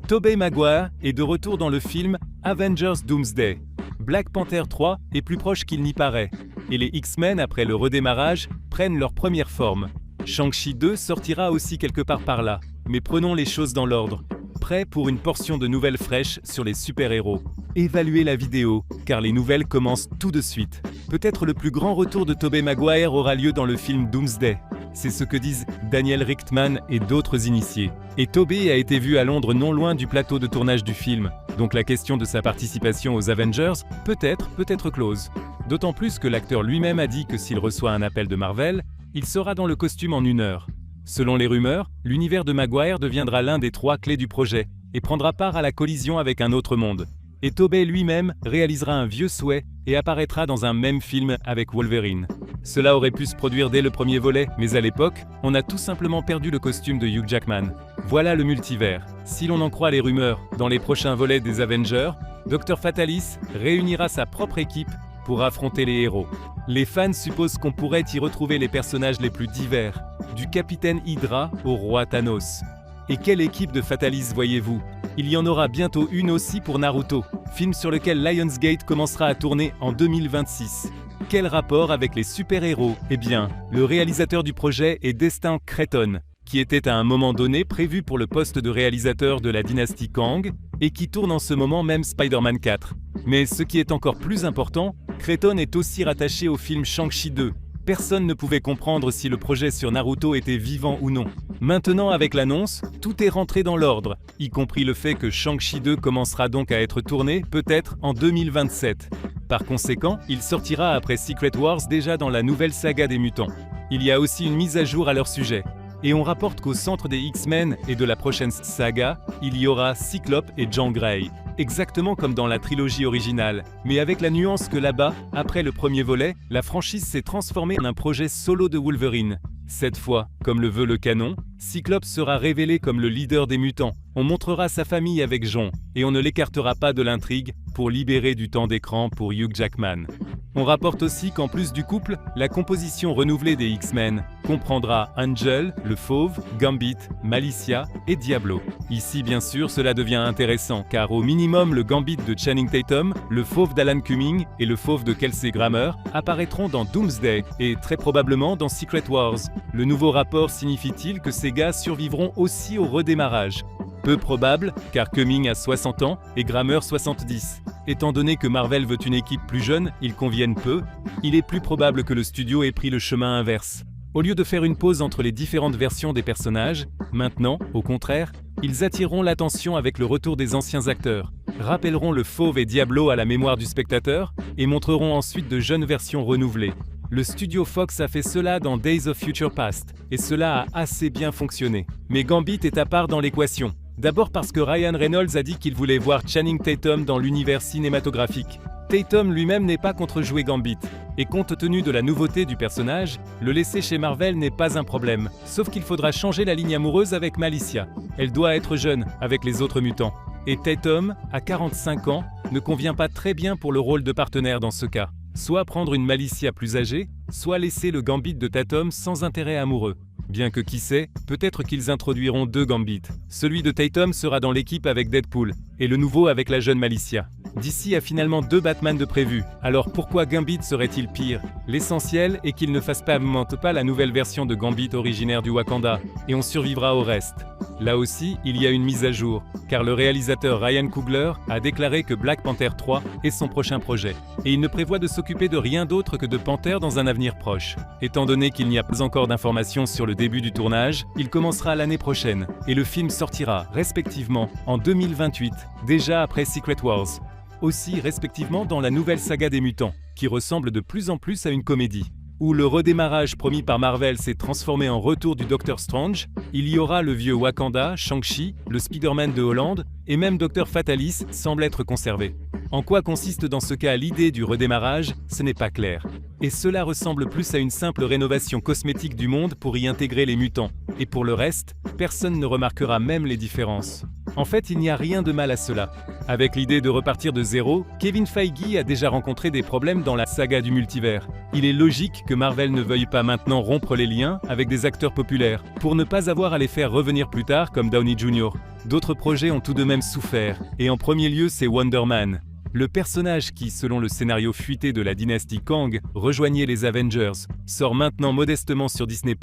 Tobey Maguire est de retour dans le film Avengers Doomsday. Black Panther 3 est plus proche qu'il n'y paraît, et les X-Men, après le redémarrage, prennent leur première forme. Shang-Chi 2 sortira aussi quelque part par là, mais prenons les choses dans l'ordre. Prêt pour une portion de nouvelles fraîches sur les super-héros. Évaluez la vidéo, car les nouvelles commencent tout de suite. Peut-être le plus grand retour de Tobey Maguire aura lieu dans le film Doomsday. C'est ce que disent Daniel Richtman et d'autres initiés. Et Tobey a été vu à Londres non loin du plateau de tournage du film, donc la question de sa participation aux Avengers peut être close. D'autant plus que l'acteur lui-même a dit que s'il reçoit un appel de Marvel, il sera dans le costume en 1 heure. Selon les rumeurs, l'univers de Maguire deviendra l'un des 3 clés du projet et prendra part à la collision avec un autre monde. Et Tobey lui-même réalisera un vieux souhait et apparaîtra dans un même film avec Wolverine. Cela aurait pu se produire dès le premier volet, mais à l'époque, on a tout simplement perdu le costume de Hugh Jackman. Voilà le multivers. Si l'on en croit les rumeurs, dans les prochains volets des Avengers, Dr Fatalis réunira sa propre équipe pour affronter les héros. Les fans supposent qu'on pourrait y retrouver les personnages les plus divers, du capitaine Hydra au roi Thanos. Et quelle équipe de Fatalis voyez-vous? Il y en aura bientôt une aussi pour Naruto, film sur lequel Lionsgate commencera à tourner en 2026. Quel rapport avec les super-héros? Eh bien, le réalisateur du projet est Destin Cretton, qui était à un moment donné prévu pour le poste de réalisateur de la dynastie Kang, et qui tourne en ce moment même Spider-Man 4. Mais ce qui est encore plus important, Cretton est aussi rattaché au film Shang-Chi 2. Personne ne pouvait comprendre si le projet sur Naruto était vivant ou non. Maintenant, avec l'annonce, tout est rentré dans l'ordre, y compris le fait que Shang-Chi 2 commencera donc à être tourné, peut-être en 2027. Par conséquent, il sortira après Secret Wars déjà dans la nouvelle saga des mutants. Il y a aussi une mise à jour à leur sujet. Et on rapporte qu'au centre des X-Men et de la prochaine saga, il y aura Cyclope et Jean Grey. Exactement comme dans la trilogie originale, mais avec la nuance que là-bas, après le premier volet, la franchise s'est transformée en un projet solo de Wolverine. Cette fois, comme le veut le canon, Cyclope sera révélé comme le leader des mutants. On montrera sa famille avec Jean, et on ne l'écartera pas de l'intrigue pour libérer du temps d'écran pour Hugh Jackman. On rapporte aussi qu'en plus du couple, la composition renouvelée des X-Men comprendra Angel, le Fauve, Gambit, Malicia et Diablo. Ici, bien sûr, cela devient intéressant, car au minimum, le Gambit de Channing Tatum, le Fauve d'Alan Cumming et le Fauve de Kelsey Grammer apparaîtront dans Doomsday et très probablement dans Secret Wars. Le nouveau rapport signifie-t-il que ces gars survivront aussi au redémarrage? Peu probable, car Cumming a 60 ans et Grammer 70. Étant donné que Marvel veut une équipe plus jeune, ils conviennent peu, il est plus probable que le studio ait pris le chemin inverse. Au lieu de faire une pause entre les différentes versions des personnages, maintenant, au contraire, ils attireront l'attention avec le retour des anciens acteurs, rappelleront le Fauve et Diablo à la mémoire du spectateur et montreront ensuite de jeunes versions renouvelées. Le studio Fox a fait cela dans Days of Future Past, et cela a assez bien fonctionné. Mais Gambit est à part dans l'équation. D'abord parce que Ryan Reynolds a dit qu'il voulait voir Channing Tatum dans l'univers cinématographique. Tatum lui-même n'est pas contre jouer Gambit, et compte tenu de la nouveauté du personnage, le laisser chez Marvel n'est pas un problème, sauf qu'il faudra changer la ligne amoureuse avec Malicia. Elle doit être jeune, avec les autres mutants. Et Tatum, à 45 ans, ne convient pas très bien pour le rôle de partenaire dans ce cas. Soit prendre une Malicia plus âgée, soit laisser le Gambit de Tatum sans intérêt amoureux. Bien que qui sait, peut-être qu'ils introduiront 2 Gambits. Celui de Tatum sera dans l'équipe avec Deadpool, et le nouveau avec la jeune Malicia. DC a finalement 2 Batman de prévus, alors pourquoi Gambit serait-il pire? L'essentiel est qu'il ne fasse pas la nouvelle version de Gambit originaire du Wakanda, et on survivra au reste. Là aussi, il y a une mise à jour, car le réalisateur Ryan Coogler a déclaré que Black Panther 3 est son prochain projet, et il ne prévoit de s'occuper de rien d'autre que de Panther dans un avenir proche. Étant donné qu'il n'y a pas encore d'informations sur le début du tournage, il commencera l'année prochaine, et le film sortira, respectivement, en 2028, déjà après Secret Wars. Aussi, respectivement, dans la nouvelle saga des mutants, qui ressemble de plus en plus à une comédie. Où le redémarrage promis par Marvel s'est transformé en retour du Docteur Strange, il y aura le vieux Wakanda, Shang-Chi, le Spider-Man de Hollande, et même Dr Fatalis semble être conservé. En quoi consiste dans ce cas l'idée du redémarrage, ce n'est pas clair. Et cela ressemble plus à une simple rénovation cosmétique du monde pour y intégrer les mutants. Et pour le reste, personne ne remarquera même les différences. En fait, il n'y a rien de mal à cela. Avec l'idée de repartir de zéro, Kevin Feige a déjà rencontré des problèmes dans la saga du multivers. Il est logique que Marvel ne veuille pas maintenant rompre les liens avec des acteurs populaires, pour ne pas avoir à les faire revenir plus tard comme Downey Jr. D'autres projets ont tout de même souffert, et en premier lieu c'est Wonder Man. Le personnage qui, selon le scénario fuité de la dynastie Kang, rejoignait les Avengers, sort maintenant modestement sur Disney+,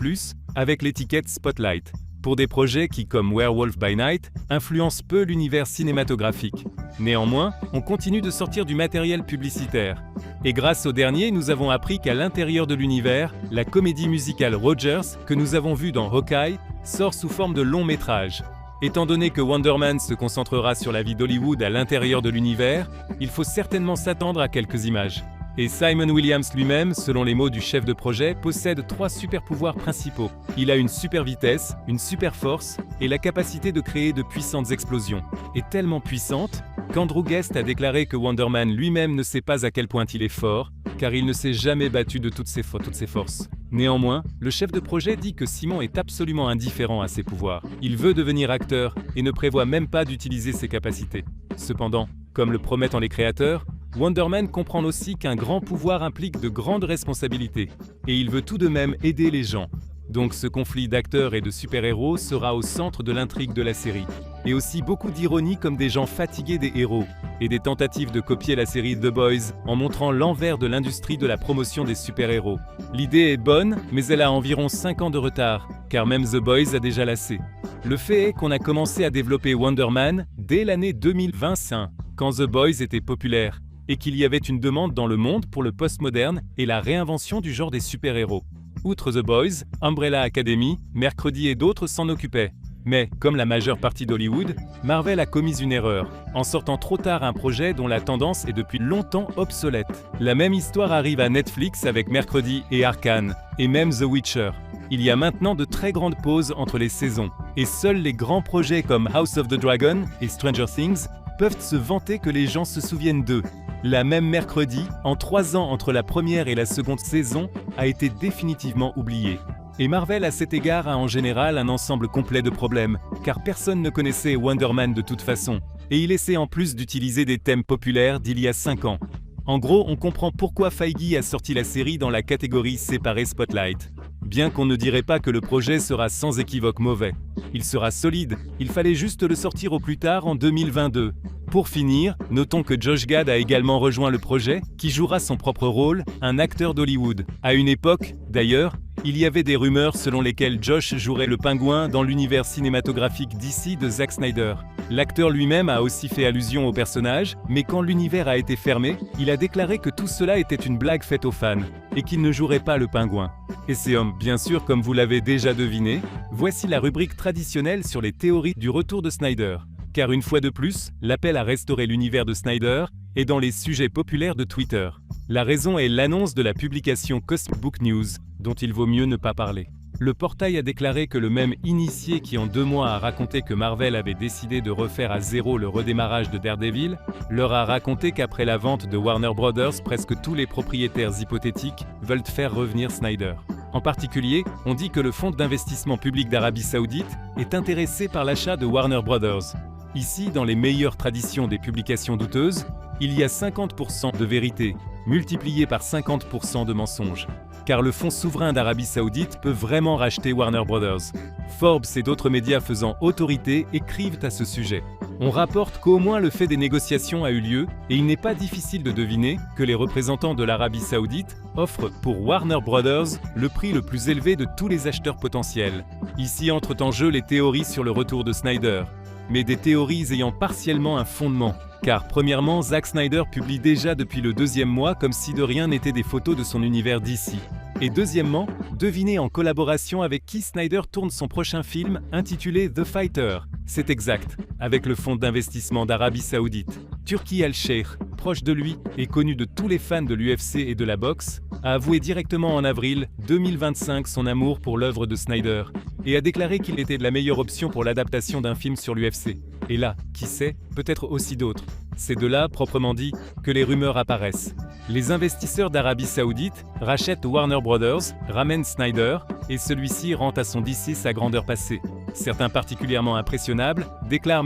avec l'étiquette Spotlight, pour des projets qui, comme Werewolf by Night, influencent peu l'univers cinématographique. Néanmoins, on continue de sortir du matériel publicitaire. Et grâce au dernier, nous avons appris qu'à l'intérieur de l'univers, la comédie musicale Rogers, que nous avons vue dans Hawkeye, sort sous forme de long métrage. Étant donné que Wonder Man se concentrera sur la vie d'Hollywood à l'intérieur de l'univers, il faut certainement s'attendre à quelques images. Et Simon Williams lui-même, selon les mots du chef de projet, possède 3 super-pouvoirs principaux. Il a une super vitesse, une super force et la capacité de créer de puissantes explosions. Et tellement puissante qu'Andrew Guest a déclaré que Wonder Man lui-même ne sait pas à quel point il est fort, car il ne s'est jamais battu de toutes ses forces. Néanmoins, le chef de projet dit que Simon est absolument indifférent à ses pouvoirs. Il veut devenir acteur et ne prévoit même pas d'utiliser ses capacités. Cependant, comme le promettent les créateurs, Wonder Man comprend aussi qu'un grand pouvoir implique de grandes responsabilités, et il veut tout de même aider les gens. Donc ce conflit d'acteurs et de super-héros sera au centre de l'intrigue de la série. Et aussi beaucoup d'ironie comme des gens fatigués des héros, et des tentatives de copier la série The Boys en montrant l'envers de l'industrie de la promotion des super-héros. L'idée est bonne, mais elle a environ 5 ans de retard, car même The Boys a déjà lassé. Le fait est qu'on a commencé à développer Wonder Man dès l'année 2025, quand The Boys était populaire, et qu'il y avait une demande dans le monde pour le postmoderne et la réinvention du genre des super-héros. Outre The Boys, Umbrella Academy, Mercredi et d'autres s'en occupaient. Mais, comme la majeure partie d'Hollywood, Marvel a commis une erreur, en sortant trop tard un projet dont la tendance est depuis longtemps obsolète. La même histoire arrive à Netflix avec Mercredi et Arcane, et même The Witcher. Il y a maintenant de très grandes pauses entre les saisons, et seuls les grands projets comme House of the Dragon et Stranger Things peuvent se vanter que les gens se souviennent d'eux. La même Mercredi, en 3 ans entre la première et la seconde saison, a été définitivement oubliée. Et Marvel à cet égard a en général un ensemble complet de problèmes, car personne ne connaissait Wonder Man de toute façon, et il essaie en plus d'utiliser des thèmes populaires d'il y a 5 ans. En gros, on comprend pourquoi Feige a sorti la série dans la catégorie séparée Spotlight. Bien qu'on ne dirait pas que le projet sera sans équivoque mauvais. Il sera solide, il fallait juste le sortir au plus tard en 2022. Pour finir, notons que Josh Gad a également rejoint le projet, qui jouera son propre rôle, un acteur d'Hollywood. À une époque, d'ailleurs, il y avait des rumeurs selon lesquelles Josh jouerait le pingouin dans l'univers cinématographique DC de Zack Snyder. L'acteur lui-même a aussi fait allusion au personnage, mais quand l'univers a été fermé, il a déclaré que tout cela était une blague faite aux fans, et qu'il ne jouerait pas le pingouin. Et c'est bien sûr, comme vous l'avez déjà deviné, voici la rubrique traditionnelle sur les théories du retour de Snyder. Car une fois de plus, l'appel à restaurer l'univers de Snyder est dans les sujets populaires de Twitter. La raison est l'annonce de la publication Comic Book News, dont il vaut mieux ne pas parler. Le portail a déclaré que le même initié qui en 2 mois a raconté que Marvel avait décidé de refaire à zéro le redémarrage de Daredevil, leur a raconté qu'après la vente de Warner Brothers, presque tous les propriétaires hypothétiques veulent faire revenir Snyder. En particulier, on dit que le fonds d'investissement public d'Arabie Saoudite est intéressé par l'achat de Warner Brothers. Ici, dans les meilleures traditions des publications douteuses, il y a 50% de vérité, multiplié par 50% de mensonges. Car le fonds souverain d'Arabie Saoudite peut vraiment racheter Warner Brothers. Forbes et d'autres médias faisant autorité écrivent à ce sujet. On rapporte qu'au moins le fait des négociations a eu lieu, et il n'est pas difficile de deviner que les représentants de l'Arabie Saoudite offrent pour Warner Brothers le prix le plus élevé de tous les acheteurs potentiels. Ici entrent en jeu les théories sur le retour de Snyder, mais des théories ayant partiellement un fondement. Car premièrement, Zack Snyder publie déjà depuis le 2e mois comme si de rien n'était des photos de son univers DC. Et deuxièmement, devinez en collaboration avec qui Snyder tourne son prochain film intitulé The Fighter. C'est exact, avec le fonds d'investissement d'Arabie Saoudite. Turki Al-Sheikh, proche de lui et connu de tous les fans de l'UFC et de la boxe, a avoué directement en avril 2025 son amour pour l'œuvre de Snyder et a déclaré qu'il était la meilleure option pour l'adaptation d'un film sur l'UFC. Et là, qui sait, peut-être aussi d'autres. C'est de là, proprement dit, que les rumeurs apparaissent. Les investisseurs d'Arabie Saoudite rachètent Warner Brothers, ramènent Snyder, et celui-ci rend à son DC sa grandeur passée. Certains particulièrement impressionnables déclarent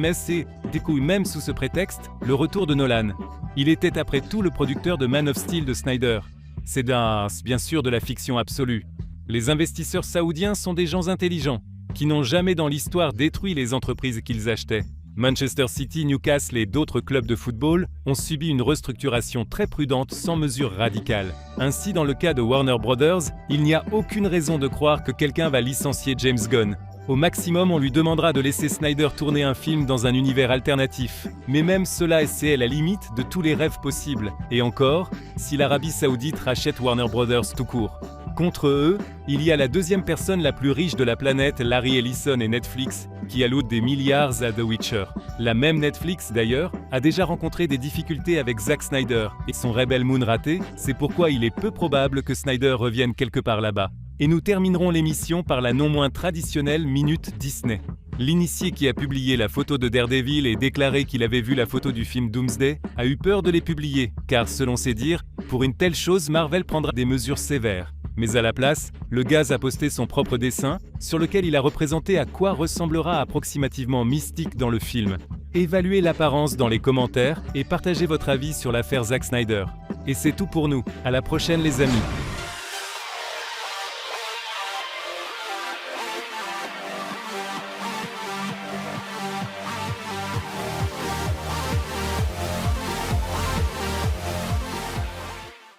découillent même sous ce prétexte le retour de Nolan. Il était après tout le producteur de Man of Steel de Snyder. C'est bien sûr de la fiction absolue. Les investisseurs saoudiens sont des gens intelligents. qui n'ont jamais dans l'histoire détruit les entreprises qu'ils achetaient. Manchester City, Newcastle et d'autres clubs de football ont subi une restructuration très prudente sans mesure radicale. Ainsi, dans le cas de Warner Brothers, il n'y a aucune raison de croire que quelqu'un va licencier James Gunn. Au maximum, on lui demandera de laisser Snyder tourner un film dans un univers alternatif. Mais même cela, c'est la limite de tous les rêves possibles. Et encore, si l'Arabie Saoudite rachète Warner Brothers tout court. Contre eux, il y a la deuxième personne la plus riche de la planète, Larry Ellison et Netflix, qui allouent des milliards à The Witcher. La même Netflix, d'ailleurs, a déjà rencontré des difficultés avec Zack Snyder et son Rebel Moon raté, c'est pourquoi il est peu probable que Snyder revienne quelque part là-bas. Et nous terminerons l'émission par la non moins traditionnelle Minute Disney. L'initié qui a publié la photo de Daredevil et déclaré qu'il avait vu la photo du film Doomsday a eu peur de les publier, car selon ses dires, pour une telle chose, Marvel prendra des mesures sévères. Mais à la place, le gaz a posté son propre dessin, sur lequel il a représenté à quoi ressemblera approximativement Mystique dans le film. Évaluez l'apparence dans les commentaires et partagez votre avis sur l'affaire Zack Snyder. Et c'est tout pour nous, à la prochaine les amis.